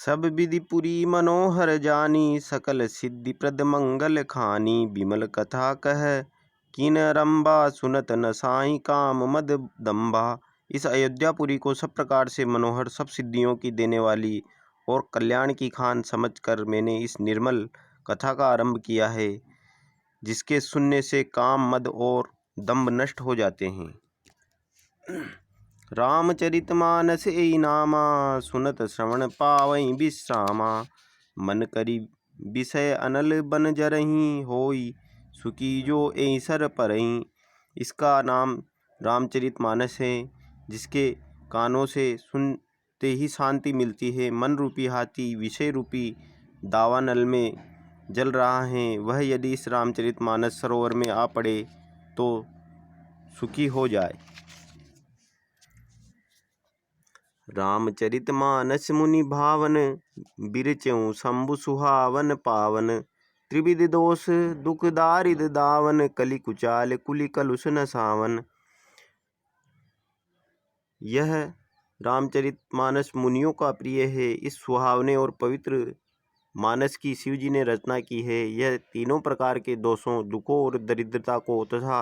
सब विधि पुरी मनोहर जानी, सकल सिद्धि प्रद मंगल खानी। विमल कथा कह किन रंबा, सुनत न साई काम मद दम्बा। इस अयोध्यापुरी को सब प्रकार से मनोहर, सब सिद्धियों की देने वाली और कल्याण की खान समझकर मैंने इस निर्मल कथा का आरंभ किया है, जिसके सुनने से काम, मद और दंभ नष्ट हो जाते हैं। रामचरितमानस एई नामा, सुनत श्रवण पावई विश्रामा। मन करी विषय अनल बन जरहीं, होई सुखी जो एई सर परहीं। इसका नाम रामचरितमानस है, जिसके कानों से सुनते ही शांति मिलती है। मन रूपी हाथी विषय रूपी दावानल में जल रहा है, वह यदि इस रामचरितमानस सरोवर में आ पड़े तो सुखी हो जाए। रामचरितमानस मुनि भावन, बिरचऊँ शंभु सुहावन पावन। त्रिविध दोष दुख दारिद दावन, कलि कुचाल कुलि कलुष नसावन। यह रामचरितमानस मुनियों का प्रिय है। इस सुहावने और पवित्र मानस की शिव जी ने रचना की है। यह तीनों प्रकार के दोषों, दुखों और दरिद्रता को तथा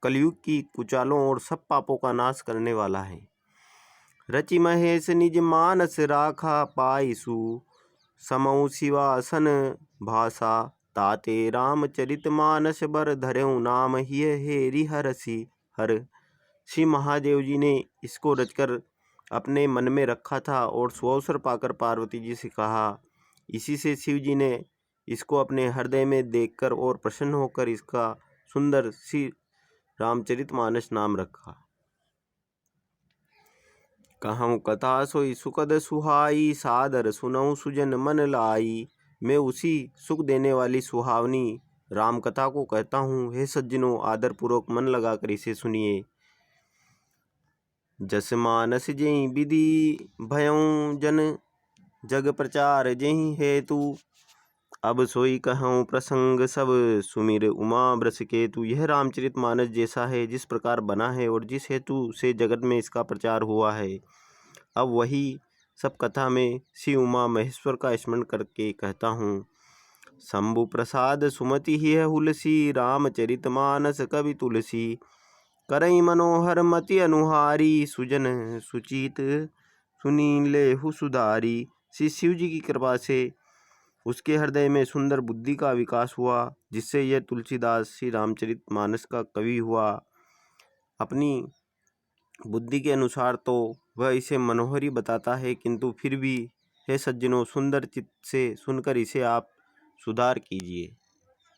कलयुग की कुचालों और सब पापों का नाश करने वाला है। रचि महेश निज मानस राखा, पाइसु समऊ शिवासन भाषा। ताते रामचरितमानस बर धर्यु, नाम हिय हेरि हरषि हर। श्री महादेव जी ने इसको रचकर अपने मन में रखा था और सुअवसर पाकर पार्वती जी से कहा। इसी से शिव जी ने इसको अपने हृदय में देखकर और प्रसन्न होकर इसका सुंदर श्री रामचरितमानस नाम रखा। कहूँ कथा सोई सुखद सुहाई, सादर सुनऊँ सुजन मन लाई। मैं उसी सुख देने वाली सुहावनी राम कथा को कहता हूँ। हे सज्जनों, आदर पूर्वक मन लगाकर इसे सुनिए। जस मानस जेहि विधि भयऊँ जन, जग प्रचार जेहि हेतु। अब सोई कहूँ प्रसंग सब, सुमिर उमा वृष केतु। यह रामचरितमानस जैसा है, जिस प्रकार बना है और जिस हेतु से जगत में इसका प्रचार हुआ है, अब वही सब कथा में श्री उमा महेश्वर का स्मरण करके कहता हूँ। शंभु प्रसाद सुमति ही हुलसी, रामचरितमानस कवि तुलसी। करई मनोहर मति अनुहारी, सुजन सुचित सुनी लेहु सुधारी। श्री शिव जी की कृपा से उसके हृदय में सुंदर बुद्धि का विकास हुआ, जिससे यह तुलसीदास श्री रामचरितमानस का कवि हुआ। अपनी बुद्धि के अनुसार तो वह इसे मनोहर ही बताता है, किंतु फिर भी हे सज्जनों, सुंदर चित्त से सुनकर इसे आप सुधार कीजिए।